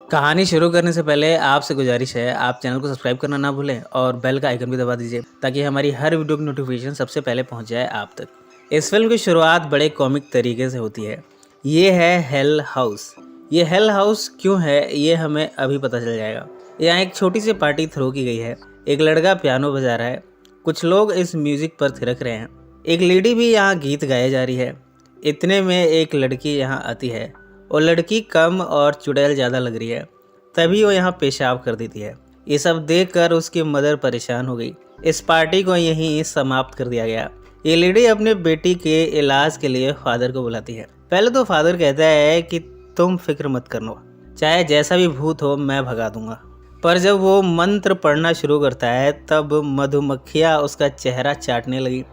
कहानी शुरू करने से पहले आपसे गुजारिश है, आप चैनल को सब्सक्राइब करना ना भूलें और बेल का आइकन भी दबा दीजिए ताकि हमारी हर वीडियो की नोटिफिकेशन सबसे पहले पहुंच जाए आप तक। इस फिल्म की शुरुआत बड़े कॉमिक तरीके से होती है। ये है हेल हाउस। ये हेल हाउस क्यों है ये हमें अभी पता चल जाएगा। यहाँ एक छोटी सी पार्टी थ्रो की गई है। एक लड़का पियानो बजा रहा है, कुछ लोग इस म्यूजिक पर थिरक रहे हैं। एक लेडी भी यहाँ गीत गाए जा रही है। इतने में एक लड़की यहाँ आती है। वो लड़की कम और चुड़ैल ज़्यादा लग रही है, तभी वो यहाँ पेशाब कर देती है। ये सब देखकर उसकी मदर परेशान हो गई। इस पार्टी को यहीं समाप्त कर दिया गया। ये लेडी अपने बेटी के इलाज के लिए फादर को बुलाती है। पहले तो फादर कहता है कि तुम फिक्र मत करना, चाहे जैसा भी भूत हो मैं भगा दूंगा। पर जब वो मंत्र पढ़ना शुरू करता है तब मधुमक्खियाँ उसका चेहरा चाटने लगी।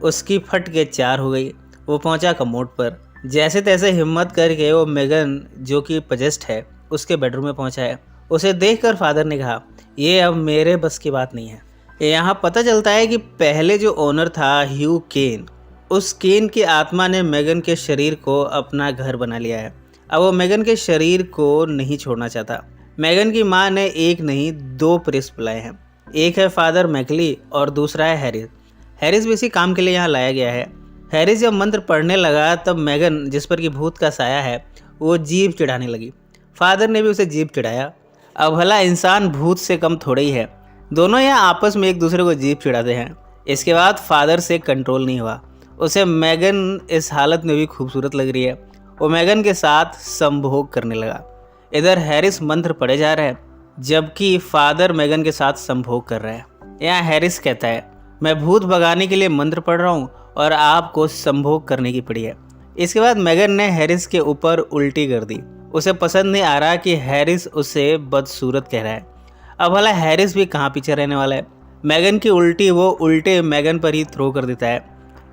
उसकी फट के चार हो गई। वो पहुंचा कमोड पर। जैसे तैसे हिम्मत करके वो मेगन, जो कि पजेस्ट है, उसके बेडरूम में पहुंचा है। उसे देखकर फादर ने कहा, ये अब मेरे बस की बात नहीं है। यहाँ पता चलता है कि पहले जो ओनर था ह्यू केन, उस केन की आत्मा ने मेगन के शरीर को अपना घर बना लिया है। अब वो मेगन के शरीर को नहीं छोड़ना चाहता। मेगन की माँ ने एक नहीं दो प्रेस बुलाए हैं। एक है फादर मैकली और दूसरा है हैरिस। हैरिस भी इसी काम के लिए यहाँ लाया गया है। हैरिस जब मंत्र पढ़ने लगा तब मेगन, जिस पर कि भूत का साया है, वो जीभ चिढ़ाने लगी। फादर ने भी उसे जीभ चिढ़ाया। अब भला इंसान भूत से कम थोड़े ही है। दोनों यहाँ आपस में एक दूसरे को जीभ चिढ़ाते हैं। इसके बाद फादर से कंट्रोल नहीं हुआ। उसे मेगन इस हालत में भी खूबसूरत लग रही है। वो मेगन के साथ संभोग करने लगा। इधर हैरिस मंत्र पढ़े जा रहा है जबकि फादर मेगन के साथ संभोग कर रहा है। यहाँ हैरिस कहता है, मैं भूत भगाने के लिए मंत्र पढ़ रहा हूँ और आपको संभोग करने की पड़ी है। इसके बाद मेगन ने हैरिस के ऊपर उल्टी कर दी। उसे पसंद नहीं आ रहा कि हैरिस उसे बदसूरत कह रहा है। अब भला हैरिस भी कहाँ पीछे रहने वाला है। मेगन की उल्टी वो उल्टे मेगन पर ही थ्रो कर देता है।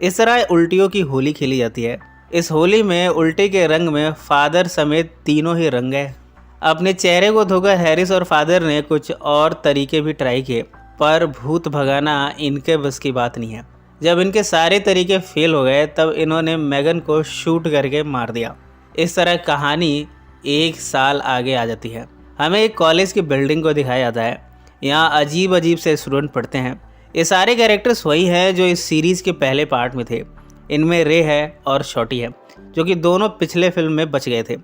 इस तरह उल्टियों की होली खेली जाती है। इस होली में उल्टी के रंग में फादर समेत तीनों ही रंग है। अपने चेहरे को धोकर हैरिस और फादर ने कुछ और तरीके भी ट्राई किए, पर भूत भगाना इनके बस की बात नहीं है। जब इनके सारे तरीके फेल हो गए तब इन्होंने मेगन को शूट करके मार दिया। इस तरह कहानी एक साल आगे आ जाती है। हमें एक कॉलेज की बिल्डिंग को दिखाया जाता है। यहाँ अजीब अजीब से स्टूडेंट पढ़ते हैं। ये सारे कैरेक्टर्स वही हैं जो इस सीरीज़ के पहले पार्ट में थे। इनमें रे है और शॉटी है, जो कि दोनों पिछले फिल्म में बच गए थे।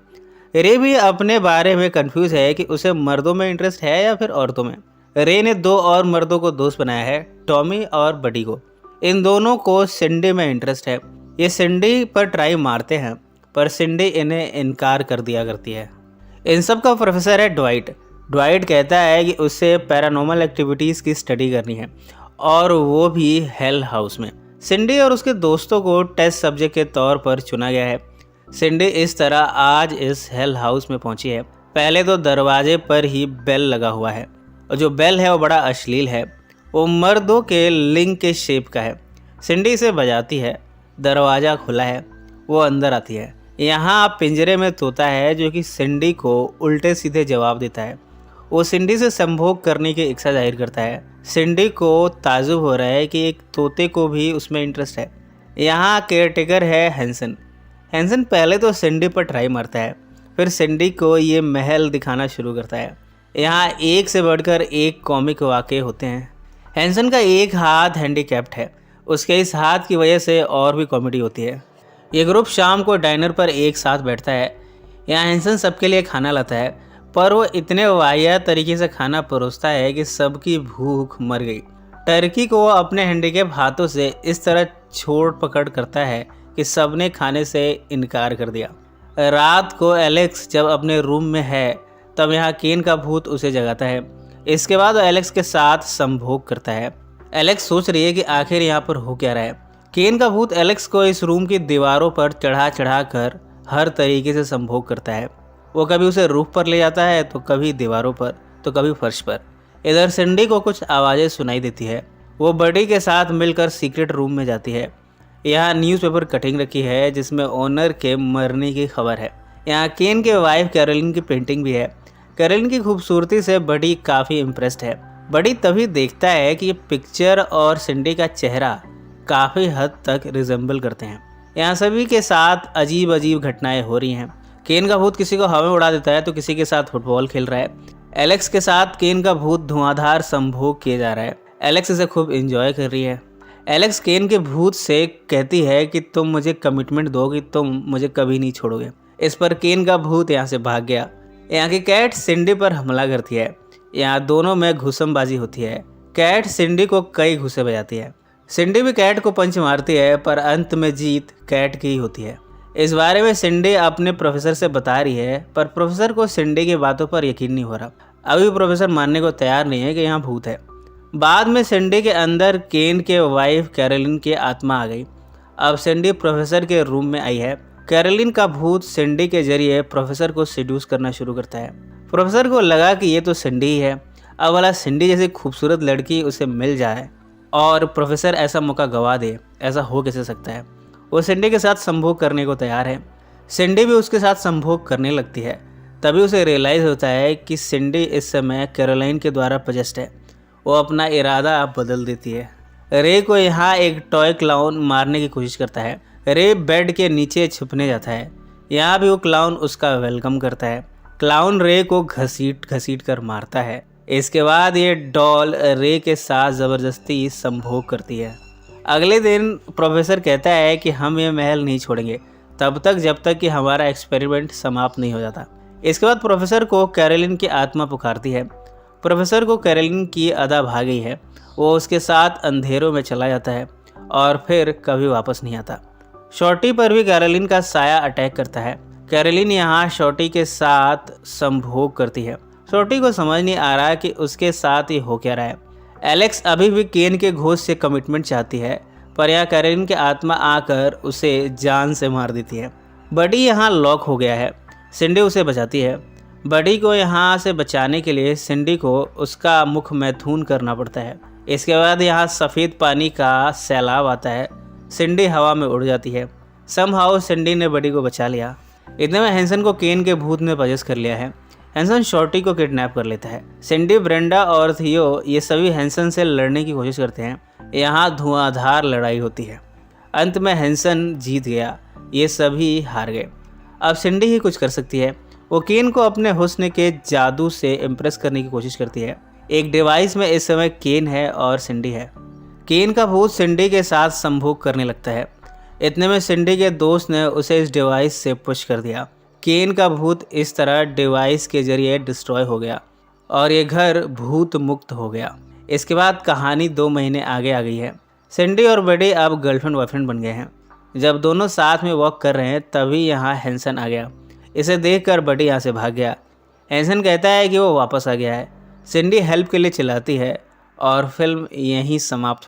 रे भी अपने बारे में कंफ्यूज है कि उसे मर्दों में इंटरेस्ट है या फिर औरतों में। रे ने दो और मर्दों को दोस्त बनाया है, टॉमी और बडी को। इन दोनों को सिंडी में इंटरेस्ट है। ये सिंडी पर ट्राई मारते हैं पर सिंडी इन्हें इनकार कर दिया करती है। इन सब का प्रोफेसर है ड्वाइट। ड्वाइट कहता है कि उसे पैरानॉर्मल एक्टिविटीज़ की स्टडी करनी है और वो भी हेल हाउस में। सिंडी और उसके दोस्तों को टेस्ट सब्जेक्ट के तौर पर चुना गया है। सिंडी इस तरह आज इस हेल हाउस में पहुंची है। पहले तो दरवाजे पर ही बेल लगा हुआ है और जो बेल है वो बड़ा अश्लील है। वो मर्दों के लिंग के शेप का है। सिंडी इसे बजाती है। दरवाज़ा खुला है। वो अंदर आती है। यहाँ पिंजरे में तोता है जो कि सिंडी को उल्टे सीधे जवाब देता है। वो सिंडी से संभोग करने की इच्छा जाहिर करता है। सिंडी को ताजुब हो रहा है कि एक तोते को भी उसमें इंटरेस्ट है। यहाँ केयरटेकर है हैंसन। हैंसन पहले तो सिंडी पर ट्राई मारता है, फिर सिंडी को ये महल दिखाना शुरू करता है। यहाँ एक से बढ़कर एक कॉमिक वाक़ये होते हैं। हैंसन का एक हाथ हैंडीकैप्ड है। उसके इस हाथ की वजह से और भी कॉमेडी होती है। ये ग्रुप शाम को डाइनर पर एक साथ बैठता है। यहाँ हैंसन सबके लिए खाना लाता है, पर वो इतने वाहियात तरीके से खाना परोसता है कि सबकी भूख मर गई। टर्की को वो अपने हैंडीकैप हाथों से इस तरह छोड़ पकड़ करता है कि सबने खाने से इनकार कर दिया। रात को एलेक्स जब अपने रूम में है तब यहाँ केन का भूत उसे जगाता है। इसके बाद वो एलेक्स के साथ संभोग करता है। एलेक्स सोच रही है कि आखिर यहाँ पर हो क्या रहा है। केन का भूत एलेक्स को इस रूम की दीवारों पर चढ़ा चढ़ा कर हर तरीके से संभोग करता है। वो कभी उसे रूफ पर ले जाता है तो कभी दीवारों पर तो कभी फर्श पर। इधर सिंडी को कुछ आवाज़ें सुनाई देती है। वो बडी के साथ मिलकर सीक्रेट रूम में जाती है। यहाँ न्यूज़पेपर कटिंग रखी है जिसमें ओनर के मरने की खबर है। यहाँ केन के वाइफ कैरोलिन की पेंटिंग भी है। कैरोलिन की खूबसूरती से बडी काफ़ी इम्प्रेस्ड है। बडी तभी देखता है कि ये पिक्चर और सिंडी का चेहरा काफ़ी हद तक रिजेंबल करते हैं। यहाँ सभी के साथ अजीब अजीब घटनाएं हो रही हैं। केन का भूत किसी को हवा में उड़ा देता है तो किसी के साथ फुटबॉल खेल रहा है। एलेक्स के साथ केन का भूत धुआंधार संभोग किया जा रहा है। एलेक्स इसे खूब एंजॉय कर रही है। एलेक्स केन के भूत से कहती है कि तुम मुझे कमिटमेंट दो कि तुम मुझे कभी नहीं छोड़ोगे। इस पर केन का भूत यहाँ से भाग गया। यहाँ की कैट सिंडी पर हमला करती है। यहाँ दोनों में घुसमबाजी होती है। कैट सिंडी को कई घुसे बजाती है। सिंडी भी कैट को पंच मारती है पर अंत में जीत कैट की ही होती है। इस बारे में सिंडी अपने प्रोफेसर से बता रही है पर प्रोफेसर को सिंडी की बातों पर यकीन नहीं हो रहा। अभी प्रोफेसर मानने को तैयार नहीं है कि यहाँ भूत है। बाद में सिंडी के अंदर केन के वाइफ कैरोलिन की आत्मा आ गई। अब सिंडी प्रोफेसर के रूम में आई है। कैरोलिन का भूत सिंडी के जरिए प्रोफेसर को सिड्यूस करना शुरू करता है। प्रोफेसर को लगा कि ये तो सिंडी ही है। अब वाला सिंडी जैसी खूबसूरत लड़की उसे मिल जाए और प्रोफेसर ऐसा मौका गवा दे, ऐसा हो कैसे सकता है। वो सिंडी के साथ संभोग करने को तैयार है। सिंडी भी उसके साथ संभोग करने लगती है। तभी उसे रियलाइज़ होता है कि सिंडी इस समय कैरोलाइन के द्वारा पजेस्ट है। वो अपना इरादा बदल देती है। रे को यहाँ एक टॉय क्लाउन मारने की कोशिश करता है। रे बेड के नीचे छुपने जाता है। यहाँ भी वो क्लाउन उसका वेलकम करता है। क्लाउन रे को घसीट घसीट कर मारता है। इसके बाद ये डॉल रे के साथ ज़बरदस्ती संभोग करती है। अगले दिन प्रोफेसर कहता है कि हम ये महल नहीं छोड़ेंगे तब तक जब तक कि हमारा एक्सपेरिमेंट समाप्त नहीं हो जाता। इसके बाद प्रोफेसर को कैरोलिन की आत्मा पुकारती है। प्रोफेसर को कैरोलिन की अदा भाग गई है। वो उसके साथ अंधेरों में चला जाता है और फिर कभी वापस नहीं आता। शॉर्टी पर भी कैरोलिन का साया अटैक करता है। कैरोलिन यहाँ शॉर्टी के साथ संभोग करती है। शॉर्टी को समझ नहीं आ रहा कि उसके साथ ये हो क्या रहा है। एलेक्स अभी भी केन के घोष से कमिटमेंट चाहती है पर यहाँ कैरोलिन की आत्मा आकर उसे जान से मार देती है। बडी यहाँ लॉक हो गया है। सिंडी उसे बचाती है। बडी को यहाँ से बचाने के लिए सिंडी को उसका मुख मैथुन करना पड़ता है। इसके बाद यहाँ सफ़ेद पानी का सैलाब आता है। सिंडी हवा में उड़ जाती है। समहाउ सिंडी ने बडी को बचा लिया। इतने में हैंसन को केन के भूत ने पजेस कर लिया है। हैंसन शॉर्टी को किडनैप कर लेता है। सिंडी, ब्रेंडा और थियो ये सभी हैंसन से लड़ने की कोशिश करते हैं। यहाँ धुआंधार लड़ाई होती है। अंत में हैंसन जीत गया। ये सभी हार गए। अब सिंडी ही कुछ कर सकती है। वो केन को अपने हुस्न के जादू से इम्प्रेस करने की कोशिश करती है। एक डिवाइस में इस समय केन है और सिंडी है। केन का भूत सिंडी के साथ संभोग करने लगता है। इतने में सिंडी के दोस्त ने उसे इस डिवाइस से पुश कर दिया। केन का भूत इस तरह डिवाइस के जरिए डिस्ट्रॉय हो गया और ये घर भूत मुक्त हो गया। इसके बाद कहानी 2 महीने आगे आ गई है। सिंडी और बडी अब गर्लफ्रेंड बॉयफ्रेंड बन गए हैं। जब दोनों साथ में वॉक कर रहे हैं तभी यहाँ हैंसन आ गया। इसे देखकर बडी यहाँ से भाग गया। हैंसन कहता है कि वो वापस आ गया है। सिंडी हेल्प के लिए चिल्लाती है और फिल्म यहीं समाप्त